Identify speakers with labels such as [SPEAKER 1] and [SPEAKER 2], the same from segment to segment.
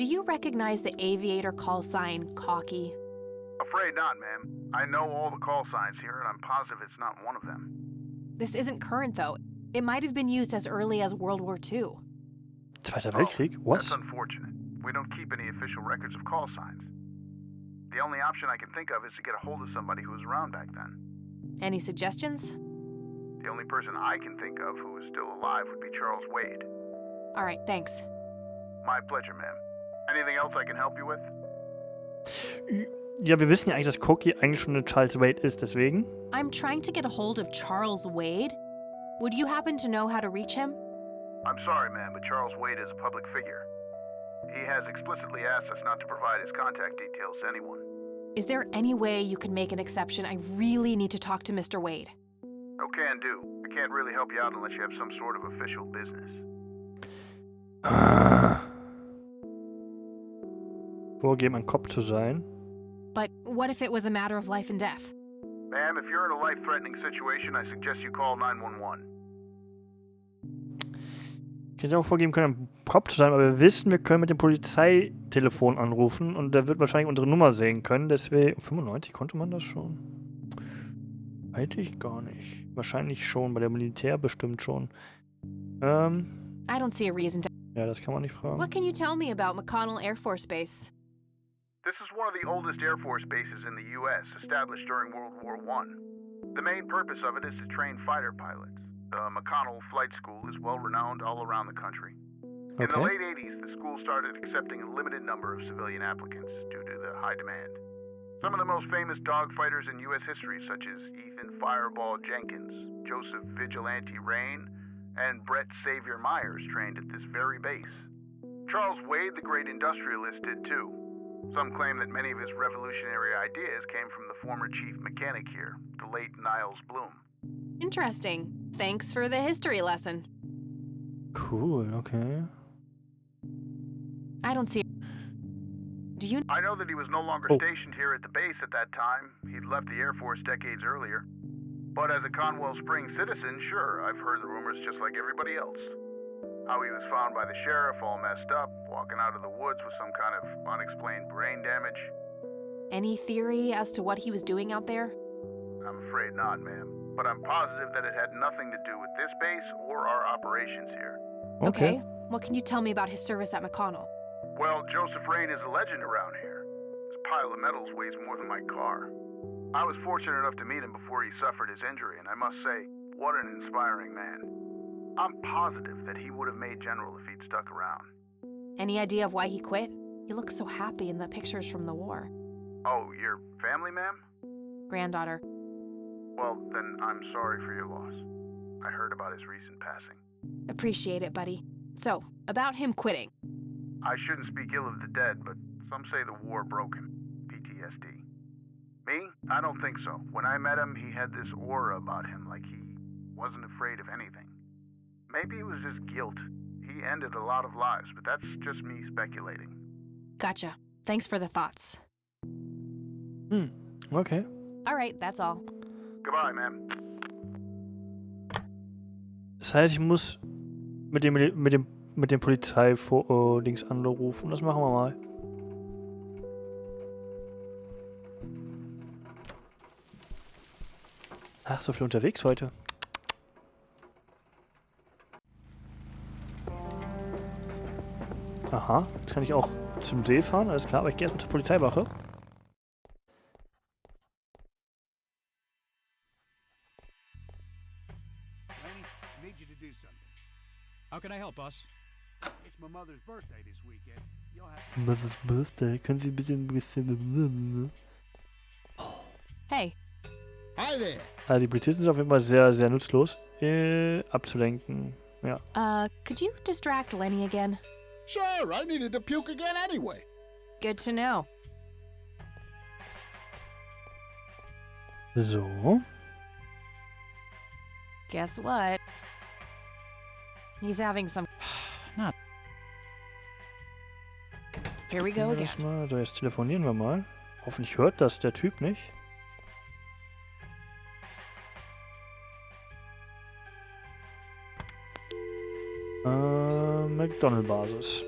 [SPEAKER 1] do you recognize the aviator call sign, Cocky?
[SPEAKER 2] Afraid not, ma'am. I know all the call signs here, and I'm positive it's not one of them.
[SPEAKER 1] This isn't current, though. It might have been used as early as World War II.
[SPEAKER 3] Zweiter Weltkrieg? What?
[SPEAKER 2] That's unfortunate. We don't keep any official records of call signs. The only option I can think of is to get a hold of somebody who was around back then.
[SPEAKER 1] Any suggestions?
[SPEAKER 2] The only person I can think of who is still alive would be Charles Wade.
[SPEAKER 1] All right, thanks.
[SPEAKER 2] My pleasure, ma'am. Anything else I can help you with?
[SPEAKER 3] Ja, wir wissen ja eigentlich, dass Cookie eigentlich schon eine Charles Wade ist, deswegen.
[SPEAKER 1] I'm trying to get a hold of Charles Wade. Would you happen to know how to reach him?
[SPEAKER 2] I'm sorry, ma'am, but Charles Wade is a public figure. He has explicitly asked us not to provide his contact details to anyone.
[SPEAKER 1] Is there any way you can make an exception? I really need to talk to Mr. Wade.
[SPEAKER 2] No can do. I can't really help you out unless you have some sort of official business.
[SPEAKER 3] Vorgeben, ein Kopf zu sein.
[SPEAKER 1] But what if it was a matter of life and death?
[SPEAKER 2] Ma'am, if you're in a life-threatening situation, I suggest you call 911.
[SPEAKER 3] Ich hätte auch vorgeben können, ein Kopf zu sein, aber wir wissen, wir können mit dem Polizeitelefon anrufen und der wird wahrscheinlich unsere Nummer sehen können. Deswegen. 95 konnte man das schon? Weiß ich gar nicht. Wahrscheinlich schon, bei der Militär bestimmt schon.
[SPEAKER 1] I don't see a reason to.
[SPEAKER 3] Ja, das kann man nicht fragen.
[SPEAKER 1] What can you tell me about McConnell Air Force Base?
[SPEAKER 2] This is one of the oldest Air Force bases in the U.S., established during World War I. The main purpose of it is to train fighter pilots. The McConnell Flight School is well-renowned all around the country. In the late 80s, the school started accepting a limited number of civilian applicants due to the high demand. Some of the most famous dogfighters in U.S. history, such as Ethan Fireball Jenkins, Joseph Vigilante Rain, and Brett Savior Myers trained at this very base. Charles Wade, the great industrialist, did too. Some claim that many of his revolutionary ideas came from the former chief mechanic here, the late Niles Bloom.
[SPEAKER 1] Interesting. Thanks for the history lesson.
[SPEAKER 3] Cool, okay.
[SPEAKER 1] I don't see. Do you?
[SPEAKER 2] I know that he was no longer stationed here at the base at that time. He'd left the Air Force decades earlier. But as a Conwell Springs citizen, sure, I've heard the rumors just like everybody else. How he was found by the sheriff all messed up, walking out of the woods with some kind of unexplained brain damage.
[SPEAKER 1] Any theory as to what he was doing out there?
[SPEAKER 2] I'm afraid not, ma'am. But I'm positive that it had nothing to do with this base or our operations here.
[SPEAKER 1] Okay. What can you tell me about his service at McConnell?
[SPEAKER 2] Well, Joseph Rain is a legend around here. His pile of medals weighs more than my car. I was fortunate enough to meet him before he suffered his injury, and I must say, what an inspiring man. I'm positive that he would have made general if he'd stuck around.
[SPEAKER 1] Any idea of why he quit? He looks so happy in the pictures from the war.
[SPEAKER 2] Oh, your family, ma'am?
[SPEAKER 1] Granddaughter.
[SPEAKER 2] Well, then I'm sorry for your loss. I heard about his recent passing.
[SPEAKER 1] Appreciate it, buddy. So, about him quitting.
[SPEAKER 2] I shouldn't speak ill of the dead, but some say the war broke him. PTSD. Me? I don't think so. When I met him, he had this aura about him, like he wasn't afraid of anything. Maybe it was just guilt. He ended a lot of lives, but that's just me speculating.
[SPEAKER 1] Gotcha. Thanks for the thoughts.
[SPEAKER 3] Okay.
[SPEAKER 1] All right, that's all.
[SPEAKER 2] Goodbye, ma'am.
[SPEAKER 3] Das heißt, ich muss mit dem Polizei-Dings anrufen. Das machen wir mal. Ach, so viel unterwegs heute. Aha, jetzt kann ich auch zum See fahren, alles klar, aber ich gehe erstmal zur Polizeiwache.
[SPEAKER 4] How can I help, boss?
[SPEAKER 5] It's my mother's birthday this weekend. You'll have
[SPEAKER 3] Mother's Birthday, können Sie bitte ein bisschen...
[SPEAKER 1] Hey.
[SPEAKER 4] Hi there.
[SPEAKER 3] Also die Polizisten sind auf jeden Fall sehr, sehr nutzlos. Abzulenken, ja.
[SPEAKER 1] Could you distract Lenny again?
[SPEAKER 4] Sure, I needed to puke again anyway.
[SPEAKER 1] Good to know.
[SPEAKER 3] So.
[SPEAKER 1] Guess what? He's having some...
[SPEAKER 4] Not.
[SPEAKER 1] Here we go again.
[SPEAKER 3] Mal. So, jetzt telefonieren wir mal. Hoffentlich hört das der Typ nicht. McDonald-Basis.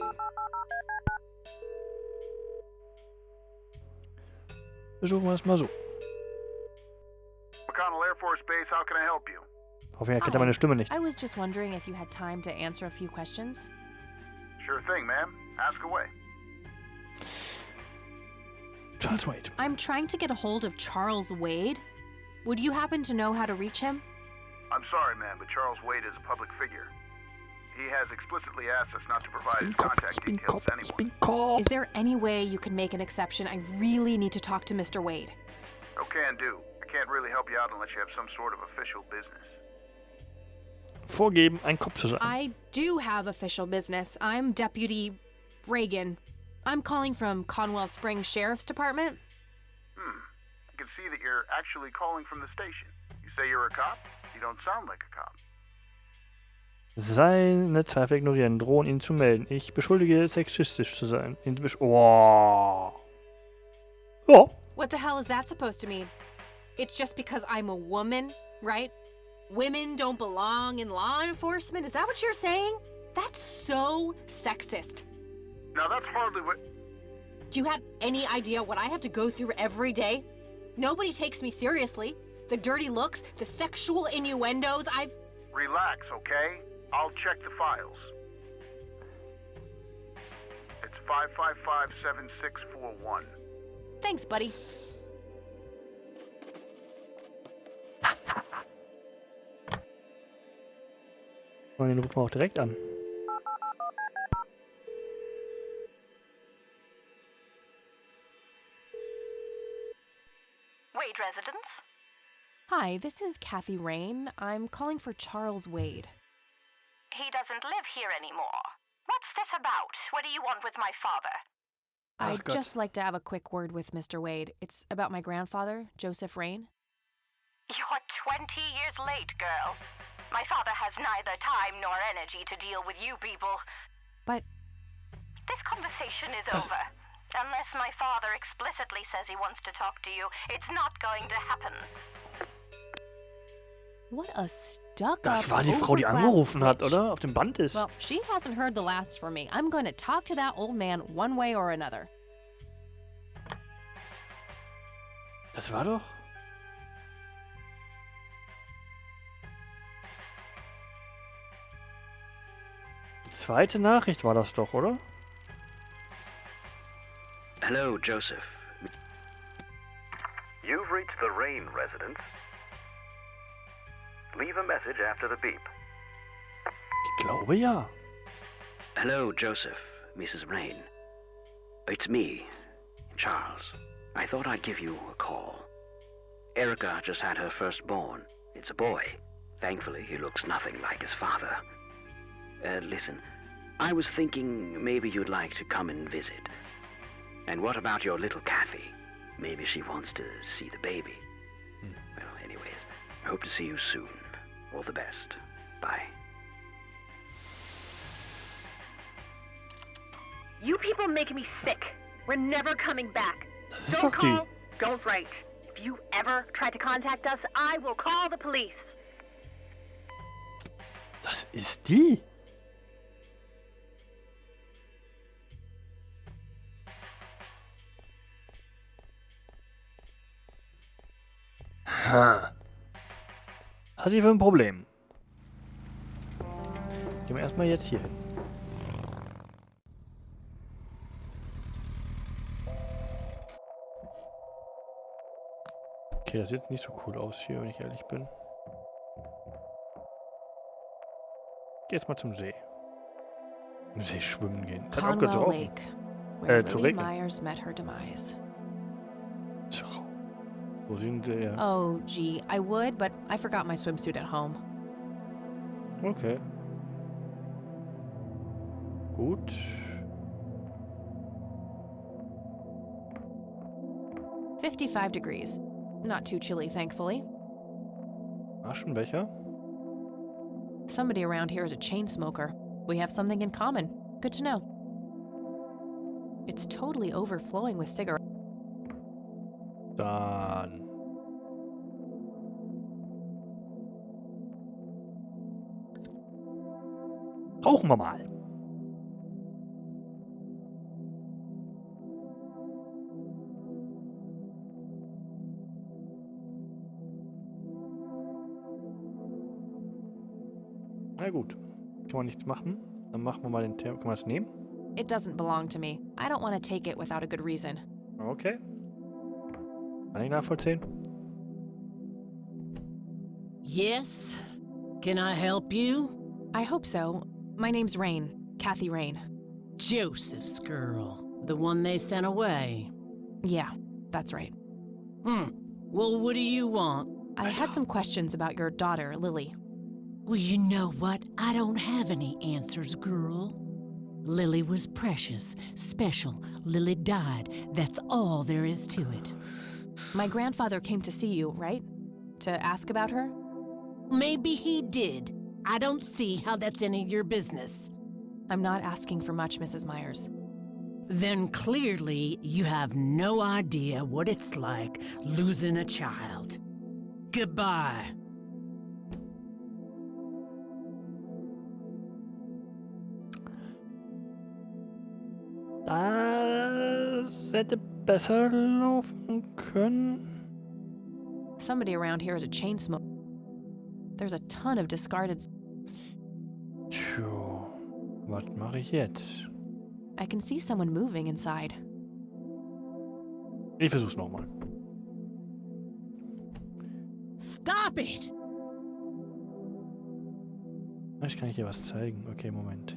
[SPEAKER 3] Versuchen wir es mal so.
[SPEAKER 2] McConnell Air Force Base, how can I help you?
[SPEAKER 3] Hoffentlich erkennt er meine Stimme nicht.
[SPEAKER 1] I was just wondering if you had time to answer a few questions.
[SPEAKER 2] Sure thing, ma'am. Ask away.
[SPEAKER 3] Charles Wade.
[SPEAKER 1] I'm trying to get a hold of Charles Wade. Would you happen to know how to reach him?
[SPEAKER 2] I'm sorry, ma'am, but Charles Wade is a public figure. He has explicitly asked us not to provide his contact details to anyone.
[SPEAKER 3] Spinnkopf.
[SPEAKER 1] Is there any way you could make an exception? I really need to talk to Mr. Wade.
[SPEAKER 2] No can do. I can't really help you out unless you have some sort of official business.
[SPEAKER 3] Vorgeben, ein Kopf zu sein.
[SPEAKER 1] I do have official business. I'm Deputy Reagan. I'm calling from Conwell Springs Sheriff's Department.
[SPEAKER 2] I can see that you're actually calling from the station. You say you're a cop? You don't sound like a cop.
[SPEAKER 3] Seine Zweifel ignorieren, drohen ihn zu melden. Ich beschuldige, sexistisch zu sein. Oh. Ja.
[SPEAKER 1] What the hell is that supposed to mean? It's just because I'm a woman, right? Women don't belong in law enforcement? Is that what you're saying? That's so sexist.
[SPEAKER 2] Now that's hardly what...
[SPEAKER 1] Do you have any idea what I have to go through every day? Nobody takes me seriously. The dirty looks, the sexual innuendos,
[SPEAKER 2] Relax, okay? I'll check the files. It's 555-7641.
[SPEAKER 1] Thanks, buddy.
[SPEAKER 3] Und den rufen wir auch direkt an.
[SPEAKER 6] Wade residence?
[SPEAKER 1] Hi, this is Kathy Rain. I'm calling for Charles Wade.
[SPEAKER 6] He doesn't live here anymore. What's this about? What do you want with my father?
[SPEAKER 1] I'd just like to have a quick word with Mr. Wade. It's about my grandfather, Joseph Rain.
[SPEAKER 6] You're 20 years late, girl. My father has neither time nor energy to deal with you people.
[SPEAKER 1] But
[SPEAKER 6] This conversation is over. Unless my father explicitly says he wants to talk to you, it's not going to happen.
[SPEAKER 1] what a stuck-up,
[SPEAKER 3] Das war die Frau, die
[SPEAKER 1] overclass
[SPEAKER 3] angerufen hat,
[SPEAKER 1] witch.
[SPEAKER 3] oder? Auf dem Band ist.
[SPEAKER 1] Well, she hasn't heard the last from me. I'm going to talk to that old man one way or another.
[SPEAKER 3] Das war doch... Die zweite Nachricht war das doch, oder?
[SPEAKER 7] Hello, Joseph.
[SPEAKER 2] You've reached the Rain residence. Leave a message after the beep.
[SPEAKER 3] Ich glaube ja.
[SPEAKER 7] Hello, Joseph, Mrs. Rain. It's me, Charles. I thought I'd give you a call. Erica just had her firstborn. It's a boy. Thankfully, he looks nothing like his father. Listen, I was thinking maybe you'd like to come and visit. And what about your little Kathy? Maybe she wants to see the baby. Well, anyways, I hope to see you soon. All the best. Bye.
[SPEAKER 6] You people make me sick. We're never coming back.
[SPEAKER 3] Das ist
[SPEAKER 6] Don't
[SPEAKER 3] doch die.
[SPEAKER 6] call, don't write. If you ever try to contact us, I will call the police.
[SPEAKER 3] Das ist die. Ha. Was hat die für ein Problem? Gehen wir erstmal jetzt hier hin. Okay, das sieht nicht so cool aus hier, wenn ich ehrlich bin. Geh jetzt mal zum See. Im See schwimmen gehen. Hat auch
[SPEAKER 1] Conwell
[SPEAKER 3] getroffen.
[SPEAKER 1] Lake, where
[SPEAKER 3] zu
[SPEAKER 1] Lily
[SPEAKER 3] Reagan.
[SPEAKER 1] Myers met her demise.
[SPEAKER 3] Tja. Wo sind sie? Ja.
[SPEAKER 1] Oh, gee, I would, but I forgot my swimsuit at home.
[SPEAKER 3] Okay. Gut.
[SPEAKER 1] $55 degrees. Not too chilly, thankfully.
[SPEAKER 3] Aschenbecher.
[SPEAKER 1] Somebody around here is a chain smoker. We have something in common. Good to know. It's totally overflowing with cigarettes.
[SPEAKER 3] Dann. Rauchen wir mal. Na gut. Kann man nichts machen. Dann machen wir mal den Term. Kann man das nehmen?
[SPEAKER 1] It doesn't belong to me. I don't want to take it without a good reason.
[SPEAKER 3] Okay. Kann ich nachvollziehen?
[SPEAKER 8] Yes? Can I help you?
[SPEAKER 1] I hope so. My name's Rain. Kathy Rain.
[SPEAKER 8] Joseph's girl. The one they sent away.
[SPEAKER 1] Yeah, that's right.
[SPEAKER 8] Well, what do you want?
[SPEAKER 1] I had some questions about your daughter, Lily.
[SPEAKER 8] Well, you know what? I don't have any answers, girl. Lily was precious, special. Lily died. That's all there is to it.
[SPEAKER 1] My grandfather came to see you, right? To ask about her?
[SPEAKER 8] Maybe he did. I don't see how that's any of your business.
[SPEAKER 1] I'm not asking for much, Mrs. Myers.
[SPEAKER 8] Then clearly you have no idea what it's like losing a child. Goodbye.
[SPEAKER 3] Das hätte besser laufen können.
[SPEAKER 1] Somebody around here is a chain smoker. There's a ton of discarded...
[SPEAKER 3] Tjo, was mache ich jetzt?
[SPEAKER 1] I can see someone moving inside.
[SPEAKER 3] Ich versuch's nochmal.
[SPEAKER 8] Stop it!
[SPEAKER 3] Ich kann hier was zeigen. Okay, Moment.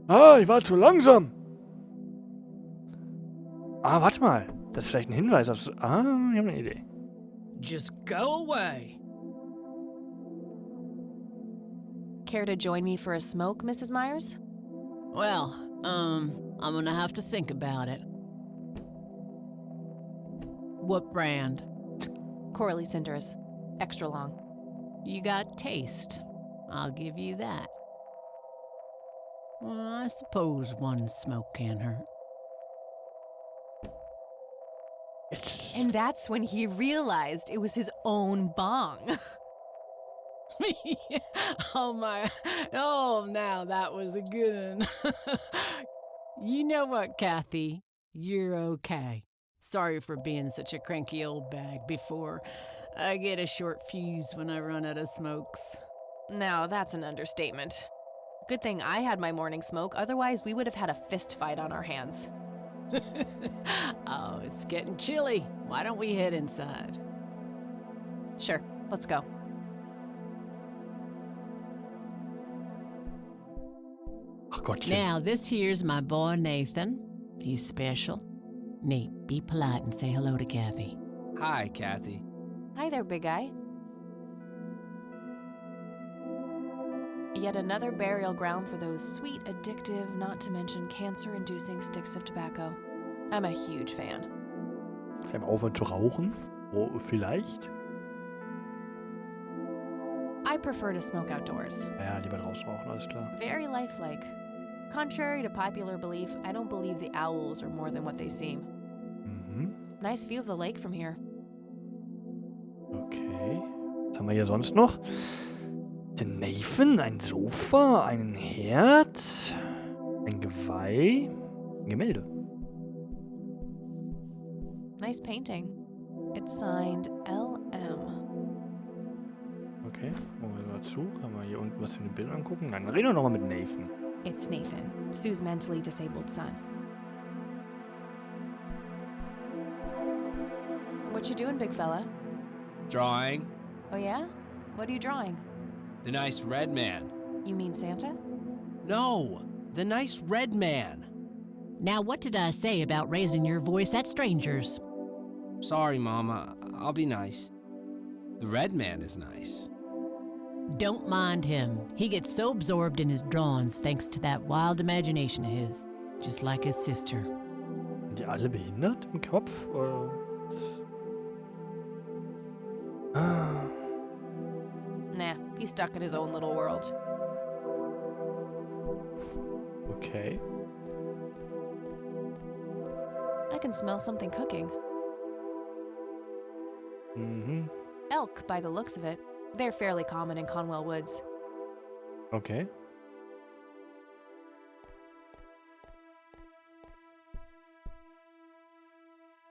[SPEAKER 3] Ah, ich war zu langsam. Ah, warte mal. Das ist vielleicht ein Hinweis auf... Ah, ich habe eine Idee.
[SPEAKER 8] Just go away.
[SPEAKER 1] Care to join me for a smoke, Mrs. Myers?
[SPEAKER 8] Well, I'm gonna have to think about it. What brand?
[SPEAKER 1] Coralie Cinders. Extra long.
[SPEAKER 8] You got taste. I'll give you that. Well, I suppose one smoke can't hurt.
[SPEAKER 1] And that's when he realized it was his own bong.
[SPEAKER 8] Oh my, oh now that was a good one. You know what, Kathy? You're okay. Sorry for being such a cranky old bag before. I get a short fuse when I run out of smokes.
[SPEAKER 1] Now, that's an understatement. Good thing I had my morning smoke, otherwise we would have had a fist fight on our hands.
[SPEAKER 8] Oh, it's getting chilly. Why don't we head inside?
[SPEAKER 1] Sure, let's go.
[SPEAKER 3] Ach Gottchen.
[SPEAKER 8] Now, this here's my boy Nathan. He's special. Nate, be polite and say hello to Kathy.
[SPEAKER 9] Hi, Kathy.
[SPEAKER 1] Hi there, big guy. Yet another burial ground for those sweet, addictive, not to mention cancer-inducing sticks of tobacco. I'm a huge fan.
[SPEAKER 3] Vielleicht mal aufhören zu rauchen? Oh, vielleicht?
[SPEAKER 1] I prefer to smoke outdoors.
[SPEAKER 3] Ja, lieber draußen rauchen, alles klar.
[SPEAKER 1] Very lifelike. Contrary to popular belief, I don't believe the owls are more than what they seem. Nice view of the lake from here.
[SPEAKER 3] Okay. Was haben wir hier sonst noch? Den Nathan, ein Sofa, einen Herd, ein Geweih, ein Gemälde.
[SPEAKER 1] Nice painting. It's signed LM.
[SPEAKER 3] Okay, machen wir dazu. Kann man hier unten was für ein Bild angucken? Dann reden wir nochmal mit Nathan.
[SPEAKER 1] It's Nathan, Sue's mentally disabled son. What you doing, big fella?
[SPEAKER 9] Drawing.
[SPEAKER 1] Oh yeah? What are you drawing?
[SPEAKER 9] The nice red man.
[SPEAKER 1] You mean Santa?
[SPEAKER 9] No, the nice red man.
[SPEAKER 8] Now, what did I say about raising your voice at strangers?
[SPEAKER 9] Sorry, Mama. I'll be nice. The red man is nice.
[SPEAKER 8] Don't mind him. He gets so absorbed in his drawings thanks to that wild imagination of his, just like his sister.
[SPEAKER 3] Sind die alle behindert im Kopf? Oder? Ah.
[SPEAKER 1] Nah, he's stuck in his own little world.
[SPEAKER 3] Okay.
[SPEAKER 1] I can smell something cooking. Elk, by the looks of it. They're fairly common in Conwell Woods.
[SPEAKER 3] Okay.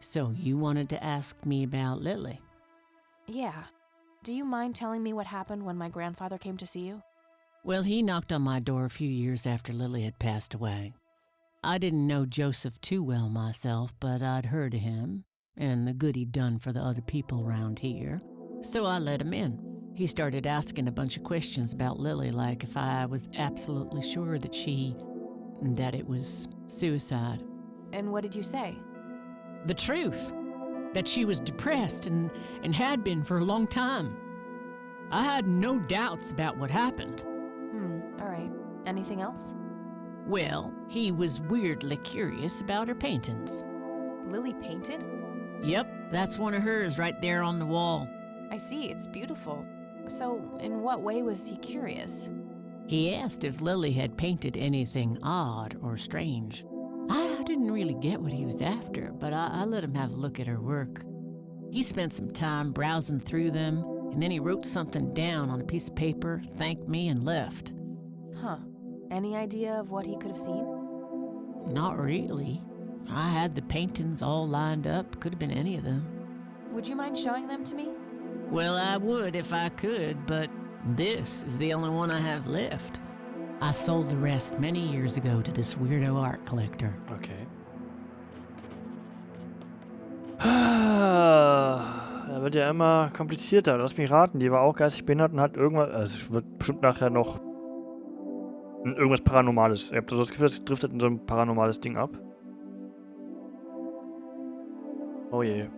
[SPEAKER 8] So you wanted to ask me about Lily?
[SPEAKER 1] Yeah. Do you mind telling me what happened when my grandfather came to see you?
[SPEAKER 8] Well, he knocked on my door a few years after Lily had passed away. I didn't know Joseph too well myself, but I'd heard of him and the good he'd done for the other people around here. So I let him in. He started asking a bunch of questions about Lily, like if I was absolutely sure that it was suicide.
[SPEAKER 1] And what did you say?
[SPEAKER 8] The truth. That she was depressed and had been for a long time. I had no doubts about what happened.
[SPEAKER 1] All right. Anything else?
[SPEAKER 8] Well, he was weirdly curious about her paintings.
[SPEAKER 1] Lily painted?
[SPEAKER 8] Yep, that's one of hers right there on the wall.
[SPEAKER 1] I see, it's beautiful. So, in what way was he curious?
[SPEAKER 8] He asked if Lily had painted anything odd or strange. I didn't really get what he was after, but I let him have a look at her work. He spent some time browsing through them, and then he wrote something down on a piece of paper, thanked me, and left.
[SPEAKER 1] Huh. Any idea of what he could have seen?
[SPEAKER 8] Not really. I had the paintings all lined up. Could have been any of them.
[SPEAKER 1] Would you mind showing them to me?
[SPEAKER 8] Well, I would if I could, but this is the only one I have left. I sold the rest many years ago to this weirdo art collector.
[SPEAKER 3] Okay. Da wird ja immer komplizierter. Lass mich raten, die war auch geistig behindert und hat irgendwas. Also es wird bestimmt nachher noch irgendwas Paranormales. Ihr habt so das Gefühl, es driftet in so ein paranormales Ding ab. Oh je.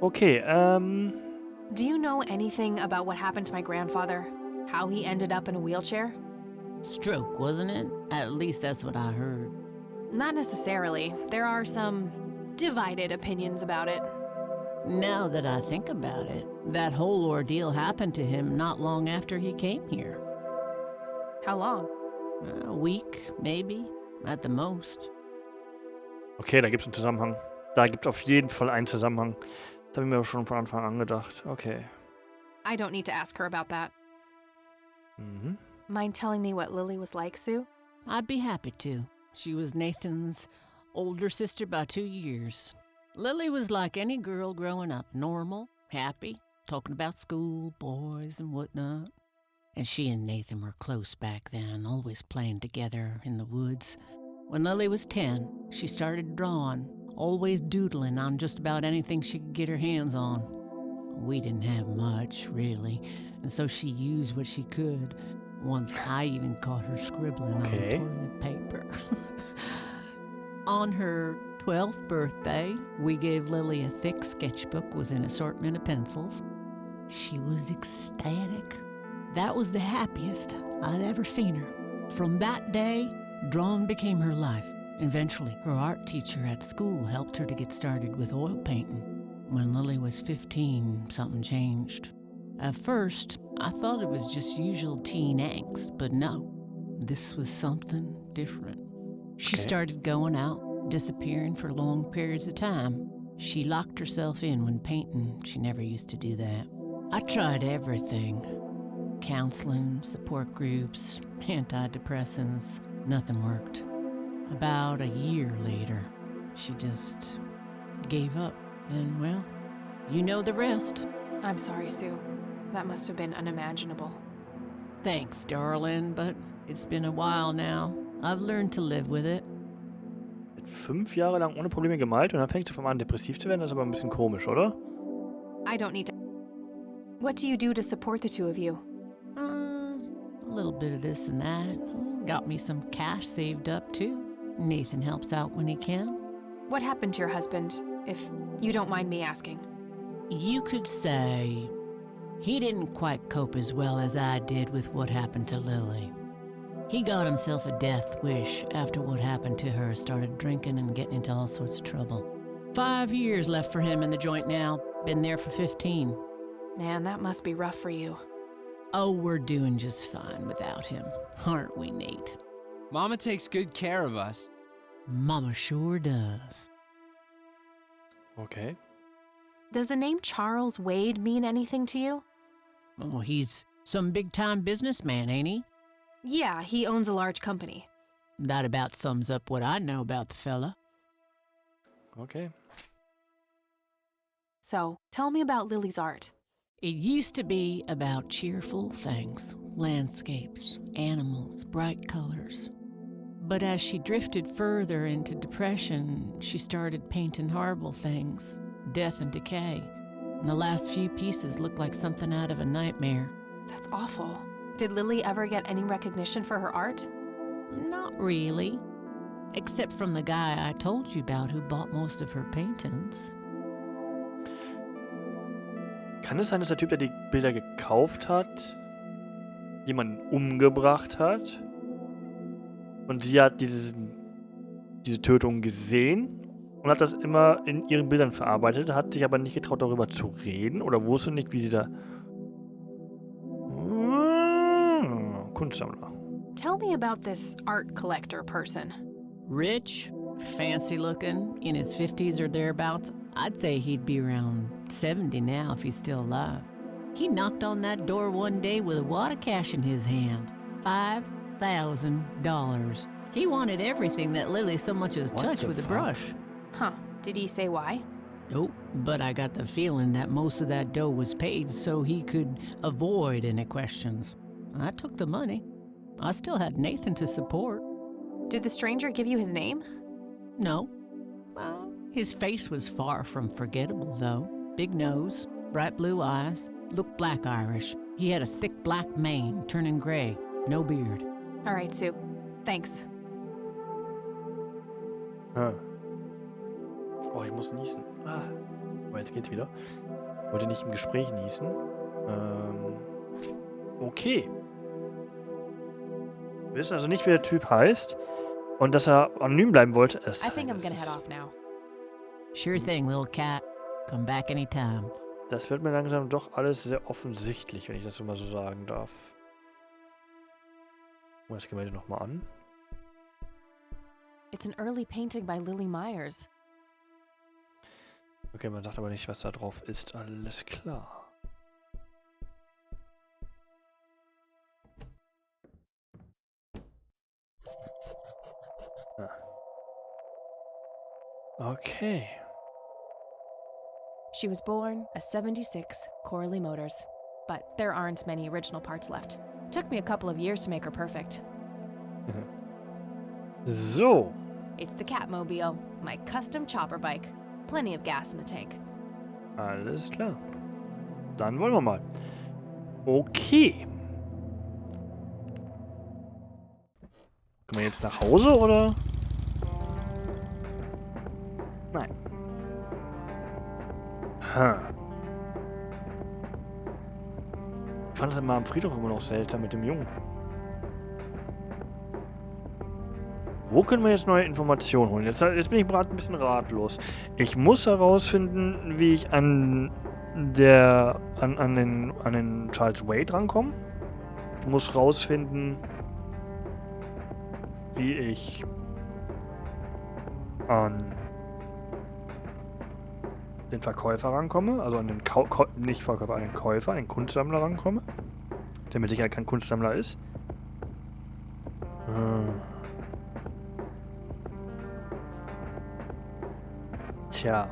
[SPEAKER 3] Okay,
[SPEAKER 1] Do you know anything about what happened to my grandfather? How he ended up in a wheelchair?
[SPEAKER 8] Stroke, wasn't it? At least that's what I heard.
[SPEAKER 1] Not necessarily. There are some divided opinions about it.
[SPEAKER 8] Now that I think about it, that whole ordeal happened to him not long after he came here.
[SPEAKER 1] How long?
[SPEAKER 8] A week, maybe, at the most.
[SPEAKER 3] okay, da gibt es einen Zusammenhang. Da gibt es auf jeden Fall einen Zusammenhang. Das habe ich mir schon von Anfang an gedacht. Okay.
[SPEAKER 1] I don't need to ask her about that.
[SPEAKER 3] Mhm.
[SPEAKER 1] Mind telling me what Lily was like, Sue?
[SPEAKER 8] I'd be happy to. She was Nathan's older sister by 2 years. Lily was like any girl growing up, normal, happy, talking about school, boys, and whatnot. And she and Nathan were close back then, always playing together in the woods. When Lily was 10, she started drawing, always doodling on just about anything she could get her hands on. We didn't have much, really, and so she used what she could. Once I even caught her scribbling on toilet paper. On her 12th birthday, we gave Lily a thick sketchbook with an assortment of pencils. She was ecstatic. That was the happiest I'd ever seen her. From that day, drawing became her life. Eventually, her art teacher at school helped her to get started with oil painting. When Lily was 15, something changed. At first, I thought it was just usual teen angst, but no, this was something different. She started going out, disappearing for long periods of time. She locked herself in when painting. She never used to do that. I tried everything. Counseling, support groups, antidepressants. Nothing worked. About a year later, she just gave up. And, well, you know the rest.
[SPEAKER 1] I'm sorry, Sue. That must have been unimaginable.
[SPEAKER 8] Thanks, darling, but it's been a while now. I've learned to live with it.
[SPEAKER 3] 5 Jahre lang ohne Probleme gemalt und dann fängt sie auf einmal an depressiv zu werden. Das ist aber ein bisschen komisch, oder?
[SPEAKER 1] I don't need to... What do you do to support the two of you?
[SPEAKER 8] A little bit of this and that. Got me some cash saved up, too. Nathan helps out when he can.
[SPEAKER 1] What happened to your husband, if you don't mind me asking?
[SPEAKER 8] You could say he didn't quite cope as well as I did with what happened to Lily. He got himself a death wish after what happened to her, started drinking and getting into all sorts of trouble. 5 years left for him in the joint now. Been there for 15.
[SPEAKER 1] Man, that must be rough for you.
[SPEAKER 8] Oh, we're doing just fine without him, aren't we, Nate?
[SPEAKER 9] Mama takes good care of us.
[SPEAKER 8] Mama sure does.
[SPEAKER 3] Okay.
[SPEAKER 1] Does the name Charles Wade mean anything to you?
[SPEAKER 8] Oh, he's some big-time businessman, ain't he?
[SPEAKER 1] Yeah, he owns a large company.
[SPEAKER 8] That about sums up what I know about the fella.
[SPEAKER 3] Okay.
[SPEAKER 1] So, tell me about Lily's art.
[SPEAKER 8] It used to be about cheerful things, landscapes, animals, bright colors. But as she drifted further into depression, she started painting horrible things, death and decay. And the last few pieces looked like something out of a nightmare.
[SPEAKER 1] That's awful. Did Lily ever get any recognition for her art?
[SPEAKER 8] Not really. Except from the guy I told you about who bought most of her paintings.
[SPEAKER 3] Kann es sein, dass der Typ, der die Bilder gekauft hat, jemanden umgebracht hat? Und sie hat diese Tötung gesehen und hat das immer in ihren Bildern verarbeitet, hat sich aber nicht getraut, darüber zu reden oder wusste nicht, wie sie da... Kunstsammler.
[SPEAKER 1] Tell me about this art collector person.
[SPEAKER 8] Rich, fancy looking, in his 50s or thereabouts. I'd say he'd be around 70 now if he's still alive. He knocked on that door one day with a wad of cash in his hand. $5,000. He wanted everything that Lily so much as touched with a brush.
[SPEAKER 1] Huh. Did he say why?
[SPEAKER 8] Nope, but I got the feeling that most of that dough was paid so he could avoid any questions. I took the money. I still had Nathan to support.
[SPEAKER 1] Did the stranger give you his name?
[SPEAKER 8] No. Well, his face was far from forgettable, though. Big nose, bright blue eyes, looked black Irish. He had a thick black mane, turning gray, no beard.
[SPEAKER 1] All right, Sue. Thanks.
[SPEAKER 3] Oh, ich muss niesen. Aber jetzt geht's wieder. Wollte nicht im Gespräch niesen. Okay. Wir wissen also nicht, wie der Typ heißt. Und dass er anonym bleiben wollte.
[SPEAKER 1] I think I'm gonna head off now.
[SPEAKER 8] Sure thing, little cat. Come back anytime.
[SPEAKER 3] Das wird mir langsam doch alles sehr offensichtlich, wenn ich das so mal so sagen darf. Das Gemälde nochmal an.
[SPEAKER 1] It's an early painting by Lily Myers.
[SPEAKER 3] Okay, man sagt aber nicht, was da drauf ist. Alles klar. Okay.
[SPEAKER 1] She was born a 76 Corley Motors, but there aren't many original parts left. Took me a couple of years to make her perfect.
[SPEAKER 3] So.
[SPEAKER 1] It's the Catmobile, my custom chopper bike. Plenty of gas in the tank.
[SPEAKER 3] Alles klar. Dann wollen wir mal. Okay. Können wir jetzt nach Hause, oder? Nein. Ich fand es immer am Friedhof immer noch seltsam mit dem Jungen. Wo können wir jetzt neue Informationen holen? Jetzt bin ich gerade ein bisschen ratlos. Ich muss herausfinden, wie ich an den Charles Wade rankomme. Ich muss herausfinden, wie ich an den Verkäufer rankomme, also an den nicht Verkäufer, an den Käufer, an den Kunstsammler rankomme, der mit Sicherheit kein Kunstsammler ist. Tja,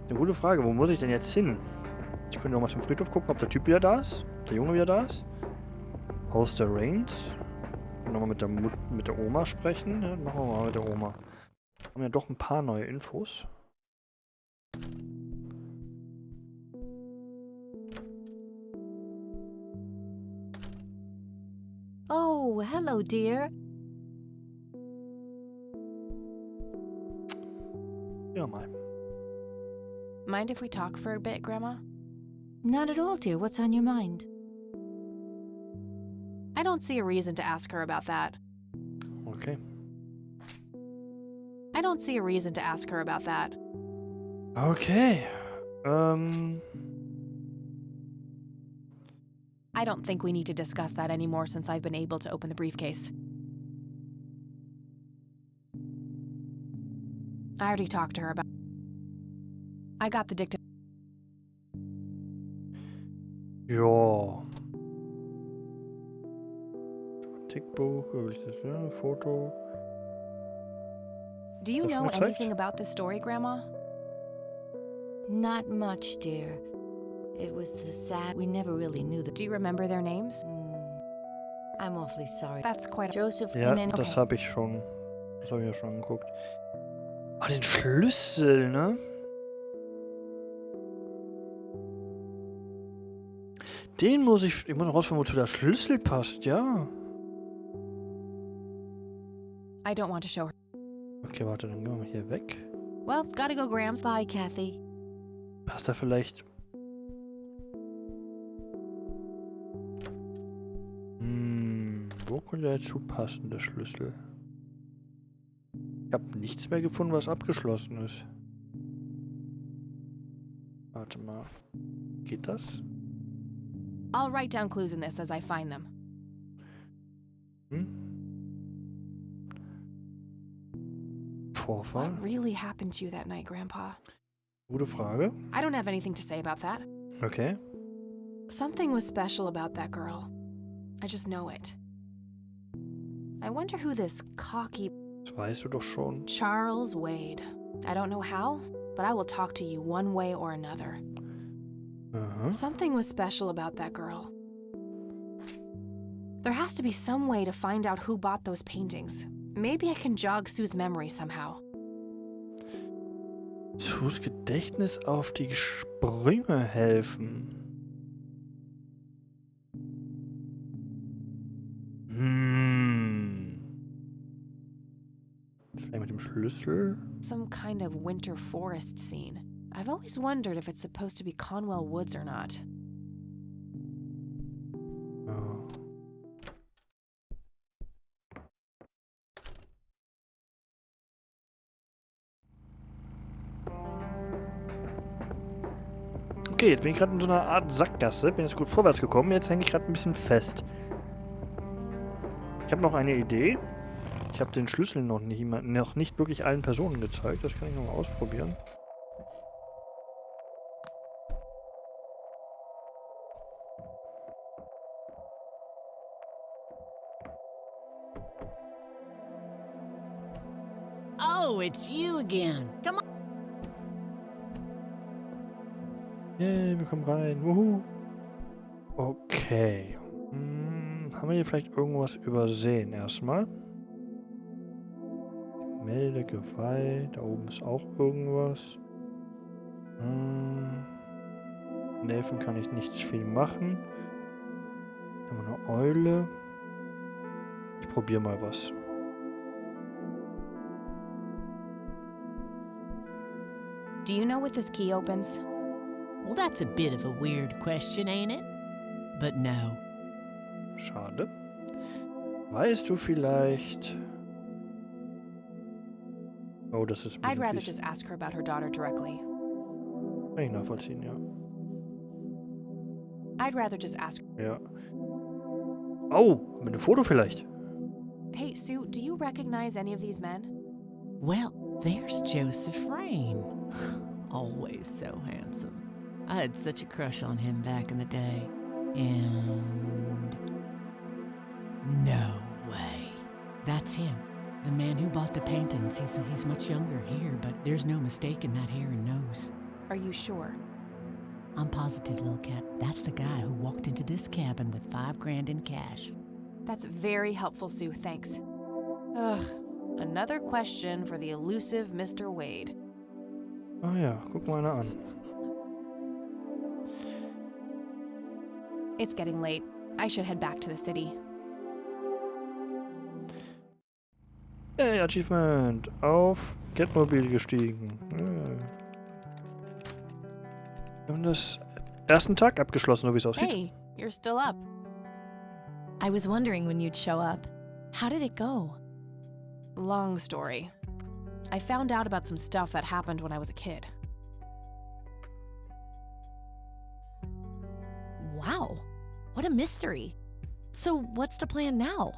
[SPEAKER 3] eine gute Frage, wo muss ich denn jetzt hin? Ich könnte noch mal zum Friedhof gucken, ob der Typ wieder da ist, der Junge wieder da ist. Haus der Rains. Nochmal mit der Oma sprechen. Ja, machen wir mal mit der Oma. Wir haben ja doch ein paar neue Infos.
[SPEAKER 10] Oh, hello, dear.
[SPEAKER 3] Ja, mal.
[SPEAKER 1] Mind if we talk for a bit, Grandma?
[SPEAKER 10] Not at all, dear. What's on your mind?
[SPEAKER 1] I don't see a reason to ask her about that.
[SPEAKER 3] Okay.
[SPEAKER 1] I don't see a reason to ask her about that.
[SPEAKER 3] Okay.
[SPEAKER 1] I don't think we need to discuss that anymore since I've been able to open the briefcase. I already talked to her about... I got the dictum...
[SPEAKER 3] Ja. Tickbuch, Foto.
[SPEAKER 1] Do you know anything about this story, Grandma?
[SPEAKER 10] Not much, dear. It was the sad. We never really knew the.
[SPEAKER 1] Do you remember their names?
[SPEAKER 10] I'm awfully sorry.
[SPEAKER 1] That's quite
[SPEAKER 10] Joseph.
[SPEAKER 3] Ja,
[SPEAKER 10] and then,
[SPEAKER 3] das habe ich schon. Das habe ich ja schon geguckt. Ah, den Schlüssel, ne? Den muss ich muss rausfinden, wozu der Schlüssel passt, ja.
[SPEAKER 1] I don't want to show her.
[SPEAKER 3] Okay, warte, dann gehen wir mal hier weg.
[SPEAKER 1] Well, gotta go, Grams.
[SPEAKER 10] Bye, Kathy.
[SPEAKER 3] Passt da vielleicht... wo könnte dazu passen, der Schlüssel? Ich habe nichts mehr gefunden, was abgeschlossen ist. Warte mal. Geht das?
[SPEAKER 1] I'll write down clues in this as I find them.
[SPEAKER 3] Vorfall?
[SPEAKER 1] What really happened to you that night, Grandpa?
[SPEAKER 3] Gute Frage.
[SPEAKER 1] I don't have anything to say about that.
[SPEAKER 3] Okay.
[SPEAKER 1] Something was special about that girl. I just know it. I wonder who this cocky...
[SPEAKER 3] Das weißt du doch schon.
[SPEAKER 1] Charles Wade. I don't know how, but I will talk to you one way or another. Something was special about that girl. There has to be some way to find out who bought those paintings. Maybe I can jog Sue's memory somehow.
[SPEAKER 3] Sues Gedächtnis auf die Sprünge helfen. Vielleicht mit dem Schlüssel?
[SPEAKER 1] Some kind of winter forest scene. I've always wondered if it's supposed to be Conwell Woods or not.
[SPEAKER 3] Oh. Okay, jetzt bin ich gerade in so einer Art Sackgasse. Bin jetzt gut vorwärts gekommen. Jetzt hänge ich gerade ein bisschen fest. Ich habe noch eine Idee. Ich habe den Schlüssel noch nicht wirklich allen Personen gezeigt. Das kann ich nochmal ausprobieren.
[SPEAKER 8] Oh, it's you again. Come on.
[SPEAKER 3] Yay, wir kommen rein. Wuhu. Okay. Haben wir hier vielleicht irgendwas übersehen erstmal? Melde Geweih. Da oben ist auch irgendwas. Nelfen kann ich nicht viel machen. Haben wir eine Eule. Ich probiere mal was.
[SPEAKER 1] Do you know what this key opens?
[SPEAKER 8] Well, that's a bit of a weird question, ain't it? But no.
[SPEAKER 3] Schade. Weißt du vielleicht... Oh, das ist...
[SPEAKER 1] I'd rather just ask her about her daughter directly.
[SPEAKER 3] Kann ich nachvollziehen, ja.
[SPEAKER 1] I'd rather just ask...
[SPEAKER 3] Ja. Oh, mit einem Foto vielleicht.
[SPEAKER 1] Hey, Sue, do you recognize any of these men?
[SPEAKER 8] Well, there's Joseph Rain. Always so handsome. I had such a crush on him back in the day. And... no way. That's him. The man who bought the paintings. He's much younger here, but there's no mistaking that hair and nose.
[SPEAKER 1] Are you sure?
[SPEAKER 8] I'm positive, little cat. That's the guy who walked into this cabin with $5,000 in cash.
[SPEAKER 1] That's very helpful, Sue. Thanks. Ugh. Another question for the elusive Mr. Wade.
[SPEAKER 3] Oh ja, guck mal einer an.
[SPEAKER 1] It's getting late. I should head back to the city.
[SPEAKER 3] Hey, Achievement. Auf Catmobil gestiegen. Wir haben das ersten Tag abgeschlossen, so wie es aussieht.
[SPEAKER 1] Hey, you're still up.
[SPEAKER 11] I was wondering when you'd show up. How did it go?
[SPEAKER 1] Long story. I found out about some stuff that happened when I was a kid.
[SPEAKER 11] Wow, what a mystery. So, what's the plan now?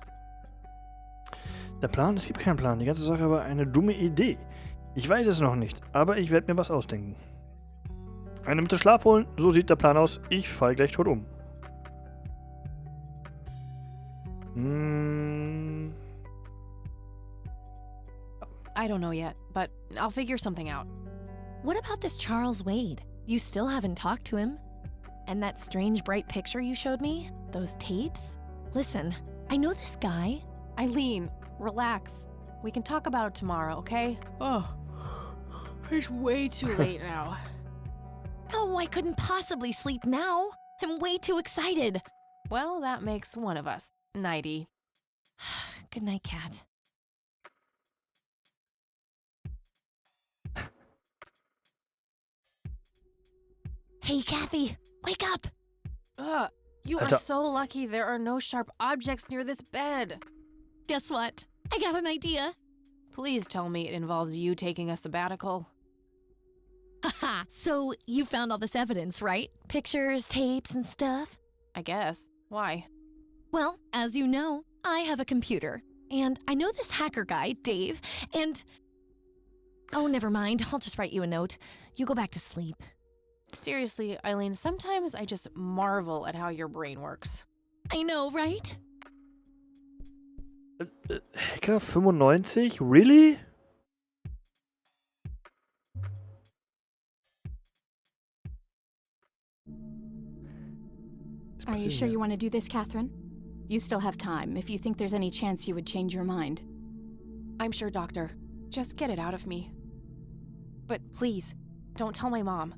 [SPEAKER 3] Der Plan? Es gibt keinen Plan. Die ganze Sache war eine dumme Idee. Ich weiß es noch nicht, aber ich werde mir was ausdenken. Eine Mitte Schlaf holen, so sieht der Plan aus. Ich fall gleich tot um.
[SPEAKER 1] I don't know yet, but I'll figure something out.
[SPEAKER 11] What about this Charles Wade? You still haven't talked to him? And that strange bright picture you showed me? Those tapes? Listen, I know this guy.
[SPEAKER 1] Eileen, relax. We can talk about it tomorrow, okay? Oh, it's way too late now.
[SPEAKER 11] Oh, I couldn't possibly sleep now. I'm way too excited.
[SPEAKER 1] Well, that makes one of us. Nighty.
[SPEAKER 11] Good night, Kat. Hey, Kathy, wake up!
[SPEAKER 1] Ugh, you are so lucky there are no sharp objects near this bed.
[SPEAKER 11] Guess what? I got an idea.
[SPEAKER 1] Please tell me it involves you taking a sabbatical.
[SPEAKER 11] Haha, so you found all this evidence, right? Pictures, tapes, and stuff?
[SPEAKER 1] I guess. Why?
[SPEAKER 11] Well, as you know, I have a computer. And I know this hacker guy, Dave, and... Oh, never mind. I'll just write you a note. You go back to sleep.
[SPEAKER 1] Seriously, Eileen, sometimes I just marvel at how your brain works.
[SPEAKER 11] I know, right?
[SPEAKER 3] Hacker 95? Really?
[SPEAKER 12] Are you sure you want to do this, Catherine? You still have time, if you think there's any chance you would change your mind.
[SPEAKER 1] I'm sure, Doctor. Just get it out of me. But please, don't tell my mom.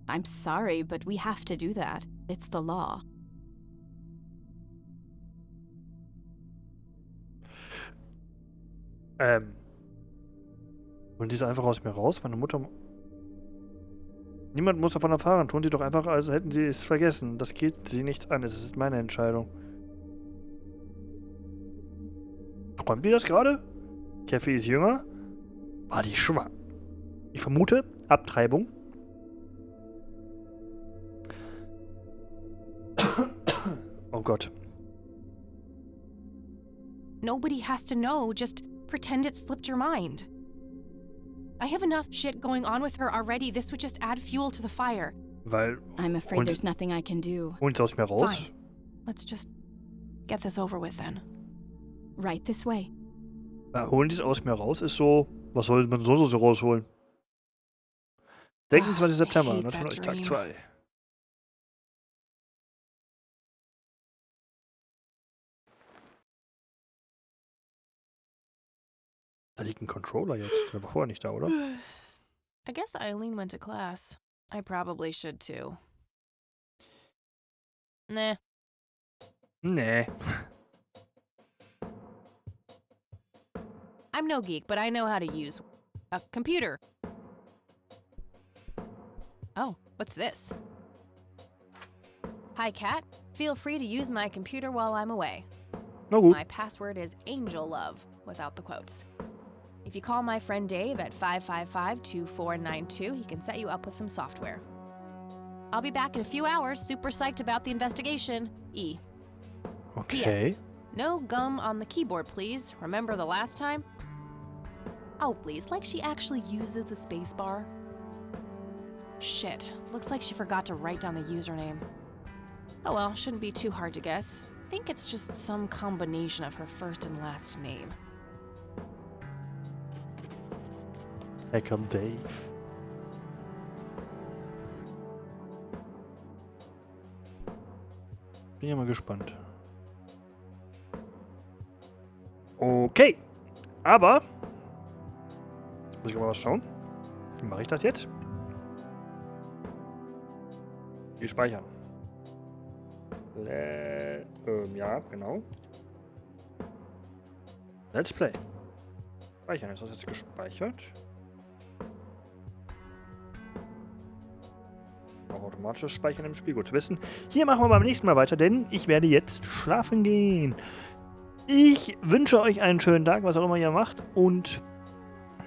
[SPEAKER 12] I'm sorry, but we have to do that. It's the law.
[SPEAKER 3] Holen Sie es einfach aus mir raus? Meine Mutter... Niemand muss davon erfahren. Tun Sie doch einfach, als hätten Sie es vergessen. Das geht Sie nichts an. Es ist meine Entscheidung. Träumt ihr das gerade? Kathy ist jünger? War die schwanger? Ich vermute Abtreibung. Oh Gott.
[SPEAKER 1] Nobody has to know. Just pretend it slipped your mind. I have enough shit going on with her already. This would just add fuel to the fire.
[SPEAKER 3] Weil...
[SPEAKER 12] I'm afraid there's nothing I can do.
[SPEAKER 3] Holen Sie aus mir raus?
[SPEAKER 1] Fine. Let's just get this over with then.
[SPEAKER 12] Right this way.
[SPEAKER 3] Holen Sie es aus mir raus ist so... Was soll man so rausholen? 26. September, 1990, Tag 2. Da liegt ein Controller jetzt. Der war vorher nicht da, oder?
[SPEAKER 1] I guess Eileen went to class. I probably should too. Nah.
[SPEAKER 3] Nee.
[SPEAKER 1] I'm no geek, but I know how to use a computer. Oh, what's this? Hi, Kat. Feel free to use my computer while I'm away.
[SPEAKER 3] No gut.
[SPEAKER 1] My password is AngelLove, without the quotes. If you call my friend Dave at 555-2492, he can set you up with some software. I'll be back in a few hours, super psyched about the investigation. E.
[SPEAKER 3] Okay.
[SPEAKER 1] P.S. No gum on the keyboard, please. Remember the last time? Oh, please, like she actually uses the spacebar. Shit, looks like she forgot to write down the username. Oh well, shouldn't be too hard to guess. I think it's just some combination of her first and last name.
[SPEAKER 3] Hacker Dave. Bin ja mal gespannt. Okay. Aber... Jetzt muss ich mal was schauen. Wie mache ich das jetzt? Wir speichern. Ja, genau. Let's Play. Speichern. Ist das jetzt gespeichert? Auch automatisches Speichern im Spiel. Gut zu wissen. Hier machen wir beim nächsten Mal weiter, denn ich werde jetzt schlafen gehen. Ich wünsche euch einen schönen Tag, was auch immer ihr macht. Und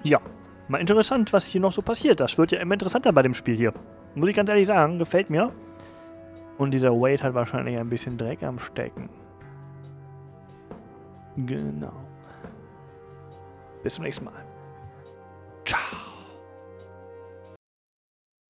[SPEAKER 3] ja, mal interessant, was hier noch so passiert. Das wird ja immer interessanter bei dem Spiel hier. Muss ich ganz ehrlich sagen, gefällt mir. Und dieser Wade hat wahrscheinlich ein bisschen Dreck am Stecken. Genau. Bis zum nächsten Mal.